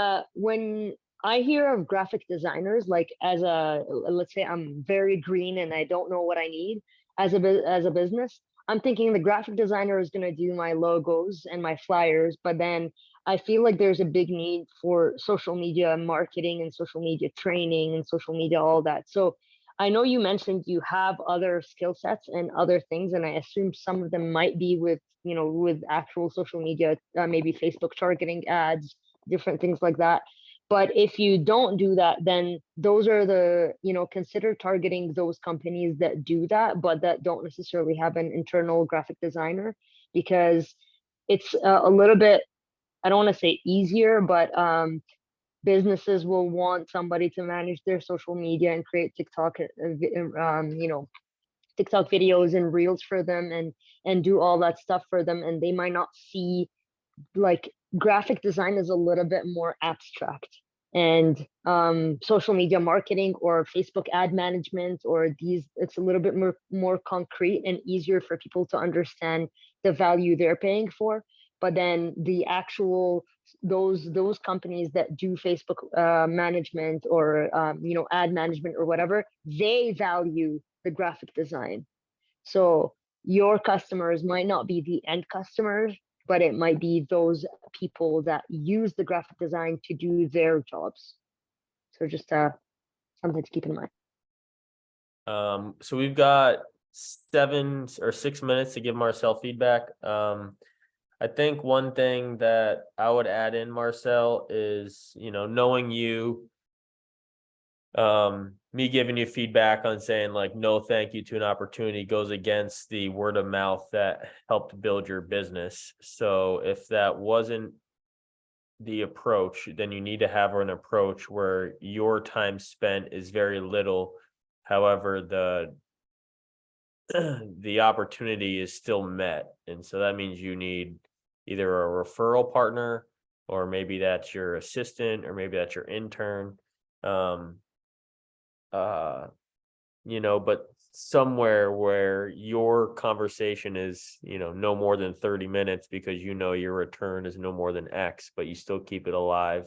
I hear of graphic designers, like as a, let's say I'm very green and I don't know what I need as a business, I'm thinking the graphic designer is going to do my logos and my flyers, but then I feel like there's a big need for social media marketing and social media training and social media, all that. So I know you mentioned you have other skill sets and other things, and I assume some of them might be with, you know, with actual social media, maybe Facebook targeting ads, different things like that. But if you don't do that, then those are the, consider targeting those companies that do that, but that don't necessarily have an internal graphic designer, because it's a little bit, I don't want to say easier, but businesses will want somebody to manage their social media and create TikTok, TikTok videos and reels for them, and do all that stuff for them. And they might not see, like, graphic design is a little bit more abstract, and social media marketing or Facebook ad management, or it's a little bit more concrete and easier for people to understand the value they're paying for. But then the actual those companies that do Facebook management, or ad management or whatever, they value the graphic design. So your customers might not be the end customers, but it might be those people that use the graphic design to do their jobs. So just something to keep in mind. So we've got 7 or 6 minutes to give Marcel feedback. I think one thing that I would add in, Marcel, is, knowing you, me giving you feedback on saying like no thank you to an opportunity goes against the word of mouth that helped build your business. So if that wasn't the approach, then you need to have an approach where your time spent is very little. However, the opportunity is still met. And so that means you need either a referral partner, or maybe that's your assistant, or maybe that's your intern. But somewhere where your conversation is, no more than 30 minutes, because your return is no more than X, but you still keep it alive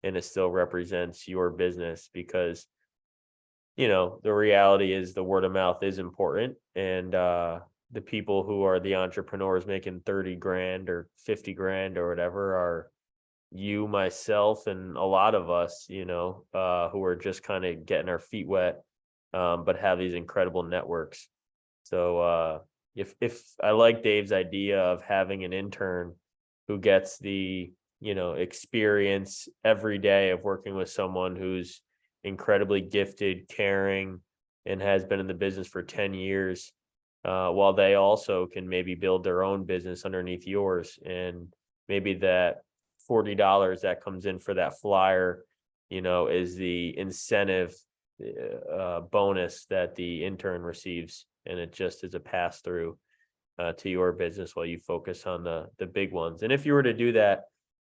and it still represents your business, because the reality is the word of mouth is important. And the people who are the entrepreneurs making 30 grand or 50 grand or whatever are you, myself, and a lot of us, who are just kind of getting our feet wet, but have these incredible networks. So if I like Dave's idea of having an intern who gets the, experience every day of working with someone who's incredibly gifted, caring, and has been in the business for 10 years, while they also can maybe build their own business underneath yours. And maybe that $40 that comes in for that flyer, is the incentive bonus that the intern receives, and it just is a pass through to your business while you focus on the big ones. And if you were to do that,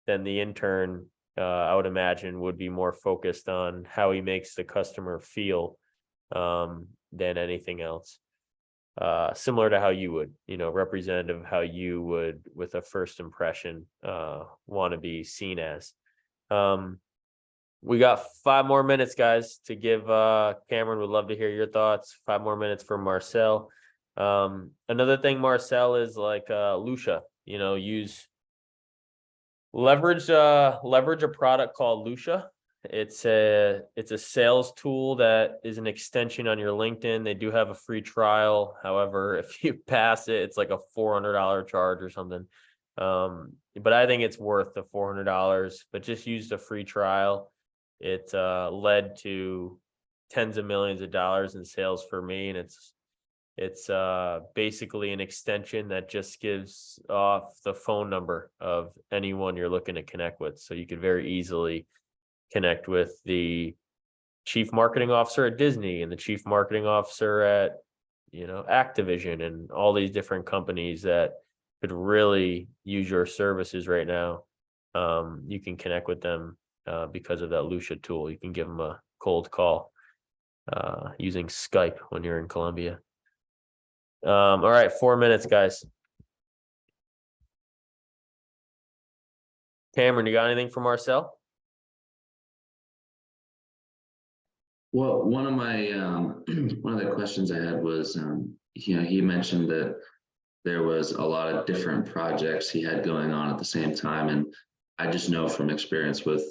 then the intern, I would imagine, would be more focused on how he makes the customer feel than anything else. Similar to how you would, representative of how you would, with a first impression, want to be seen as. We got 5 more minutes, guys, to give Cameron. Would love to hear your thoughts. 5 more minutes for Marcel. Another thing, Marcel, is like Lucia, leverage a product called Lucia. It's a sales tool that is an extension on your LinkedIn. They do have a free trial. However, if you pass it, it's like a $400 charge or something. But I think it's worth the $400, but just use the free trial. It led to tens of millions of dollars in sales for me. And it's basically an extension that just gives off the phone number of anyone you're looking to connect with. So you could very easily connect with the chief marketing officer at Disney and the chief marketing officer at, Activision, and all these different companies that could really use your services right now. You can connect with them because of that Lucia tool. You can give them a cold call using Skype when you're in Colombia. All right, 4 minutes, guys. Cameron, you got anything for Marcel? Well, one of the questions I had was, he mentioned that there was a lot of different projects he had going on at the same time. And I just know from experience with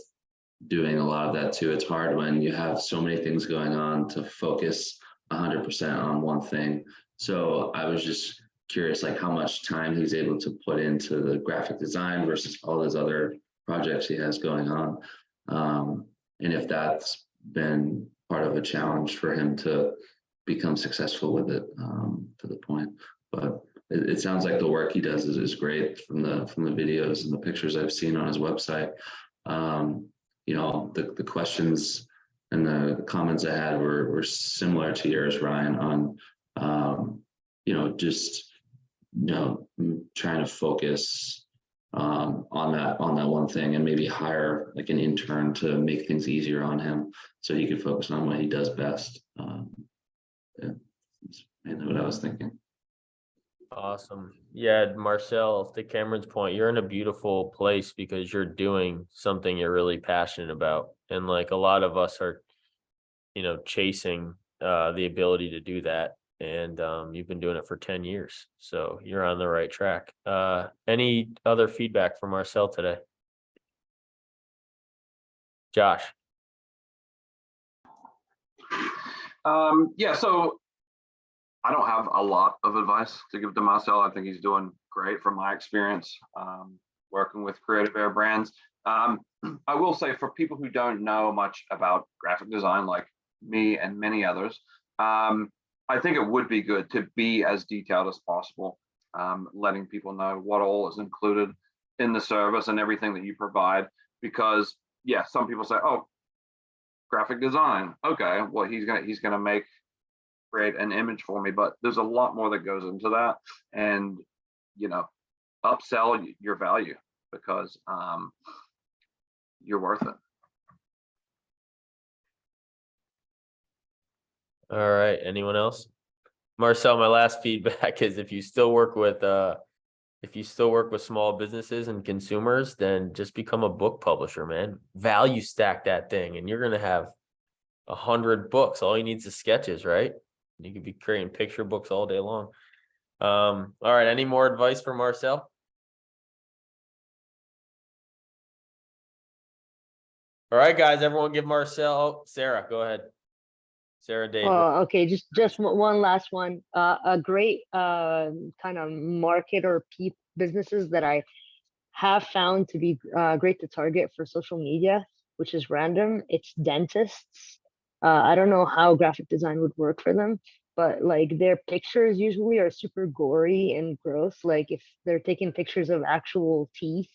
doing a lot of that too, it's hard when you have so many things going on to focus 100% on one thing. So I was just curious, like how much time he's able to put into the graphic design versus all those other projects he has going on. And if that's been part of a challenge for him to become successful with it, to the point. But it sounds like the work he does is great from the videos and the pictures I've seen on his website. You know, the questions and the comments I had were similar to yours, Ryan, on you know, just, you know, trying to focus on that one thing, and maybe hire like an intern to make things easier on him so he could focus on what he does best. Yeah, that's mainly what I was thinking. Awesome. Yeah, Marcel, to Cameron's point, you're in a beautiful place because you're doing something you're really passionate about. And like a lot of us are, you know, chasing the ability to do that. And you've been doing it for 10 years. So you're on the right track. Any other feedback from Marcel today? Josh. Yeah, so I don't have a lot of advice to give to Marcel. I think he's doing great from my experience working with Creative Air brands. I will say, for people who don't know much about graphic design, like me and many others, I think it would be good to be as detailed as possible, letting people know what all is included in the service and everything that you provide. Because yeah, some people say, oh, graphic design, okay, well, he's gonna create an image for me, but there's a lot more that goes into that. And you know, upsell your value, because you're worth it. All right. Anyone else? Marcel, my last feedback is if you still work with small businesses and consumers, then just become a book publisher, man. Value stack that thing, and you're gonna have 100 books. All you need is sketches, right? You could be creating picture books all day long. All right. Any more advice for Marcel? All right, guys. Everyone give Marcel. Oh, Sarah, go ahead. Sarah, David. Okay, just one last one. A great kind of market or businesses that I have found to be great to target for social media, which is random. It's dentists. I don't know how graphic design would work for them, but like their pictures usually are super gory and gross. Like if they're taking pictures of actual teeth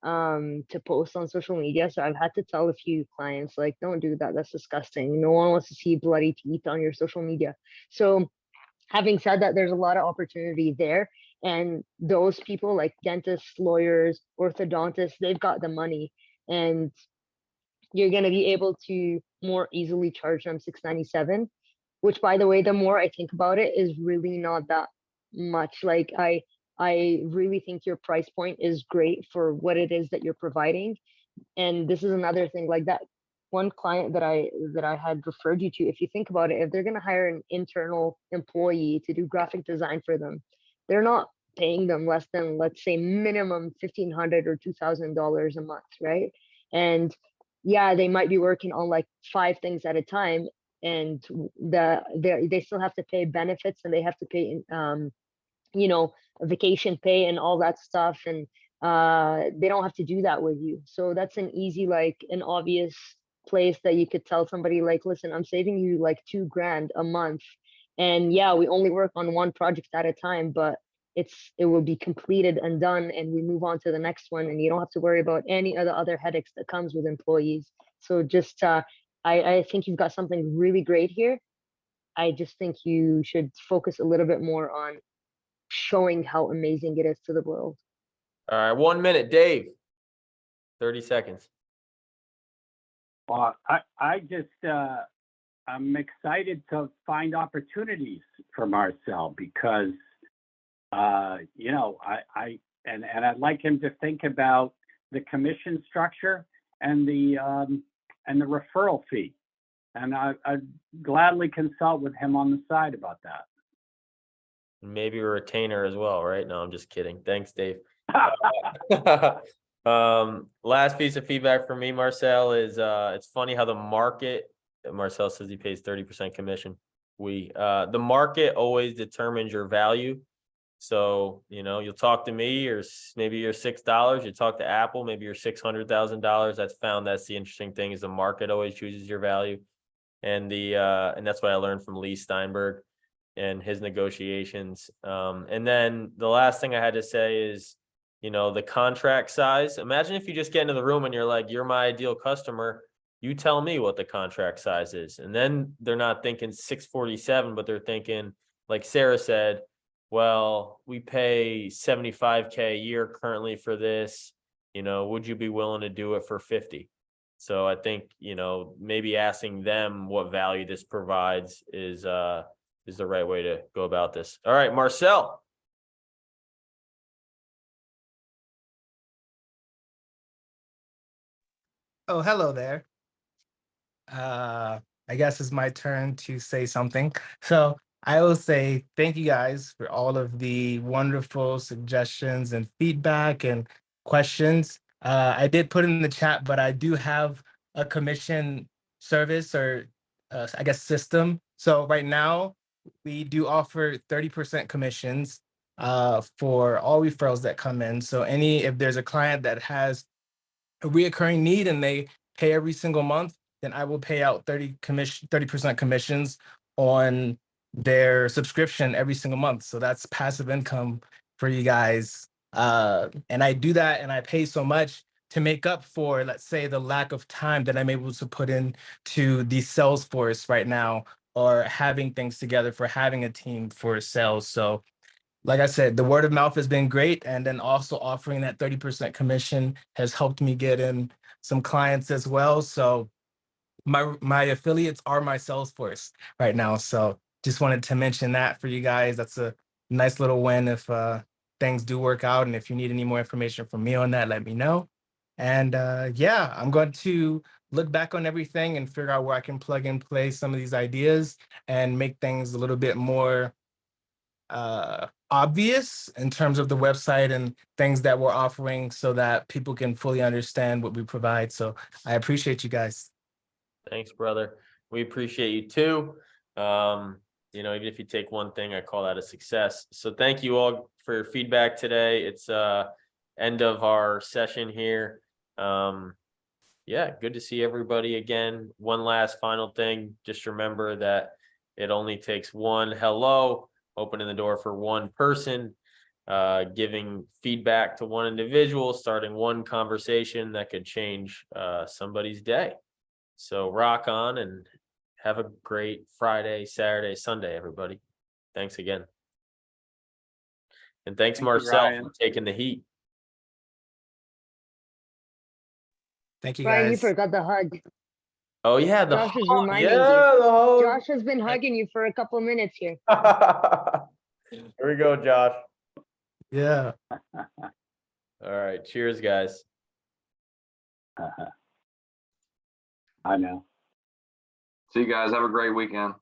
to post on social media. So I've had to tell a few clients, like, don't do that. That's disgusting. No one wants to see bloody teeth on your social media. So having said that, there's a lot of opportunity there. And those people like dentists, lawyers, orthodontists, they've got the money, and you're going to be able to more easily charge them $697, which, by the way, the more I think about it, is really not that much. Like I really think your price point is great for what it is that you're providing. And this is another thing, like that one client that I had referred you to, if you think about it, if they're going to hire an internal employee to do graphic design for them, they're not paying them less than, let's say, minimum $1,500 or $2,000 a month, right? And yeah, they might be working on like 5 things at a time, and they still have to pay benefits, and they have to pay you know, vacation pay and all that stuff, and they don't have to do that with you. So that's an easy, like an obvious place that you could tell somebody, like, listen, I'm saving you like $2,000 a month, and yeah, we only work on one project at a time, but it will be completed and done, and we move on to the next one, and you don't have to worry about any of the other headaches that comes with employees. So just I think you've got something really great here. I just think you should focus a little bit more on showing how amazing it is to the world. All right. 1 minute, Dave. 30 seconds. Well, I just I'm excited to find opportunities for Marcel, because you know, I'd like him to think about the commission structure and the referral fee, and I'd gladly consult with him on the side about that. Maybe a retainer as well, right? No, I'm just kidding. Thanks, Dave. Last piece of feedback for me, Marcel, is it's funny how the market, Marcel says he pays 30% commission. The market always determines your value. So, you'll talk to me, or maybe you're $6. You talk to Apple, maybe you're $600,000. That's the interesting thing, is the market always chooses your value. And and that's what I learned from Lee Steinberg and his negotiations. And then the last thing I had to say is, the contract size. Imagine if you just get into the room and you're like, you're my ideal customer. You tell me what the contract size is. And then they're not thinking 647, but they're thinking, like Sarah said, well, we pay $75K a year currently for this. Would you be willing to do it for 50? So I think, maybe asking them what value this provides is the right way to go about this. All right, Marcel. Oh, hello there. I guess it's my turn to say something. So I will say thank you guys for all of the wonderful suggestions and feedback and questions. I did put in the chat, but I do have a commission service, or I guess system. So right now we do offer 30% commissions for all referrals that come in. So if there's a client that has a reoccurring need and they pay every single month, then I will pay out 30% commissions on their subscription every single month. So that's passive income for you guys. And I do that, and I pay so much to make up for, let's say, the lack of time that I'm able to put in to the sales force right now, or having things together for having a team for sales. So like I said, the word of mouth has been great. And then also offering that 30% commission has helped me get in some clients as well. So my affiliates are my sales force right now. So just wanted to mention that for you guys. That's a nice little win if things do work out. And if you need any more information from me on that, let me know. And yeah, I'm going to look back on everything and figure out where I can plug and play some of these ideas and make things a little bit more obvious in terms of the website and things that we're offering, so that people can fully understand what we provide. So I appreciate you guys. Thanks, brother. We appreciate you too. Even if you take one thing, I call that a success. So thank you all for your feedback today. It's end of our session here. Yeah, good to see everybody again. One last final thing, just remember that it only takes one hello, opening the door for one person, giving feedback to one individual, starting one conversation that could change somebody's day. So rock on and have a great Friday, Saturday, Sunday, everybody. Thanks again. And thanks, Thank you, Marcel, Ryan. for taking the heat. Thank you Ryan, you guys. forgot the hug. Oh, yeah. Josh is hug. reminding you. The hug. Josh has been hugging you for a couple minutes here. Here we go, Josh. Yeah. All right. Cheers, guys. I know. See you guys. Have a great weekend.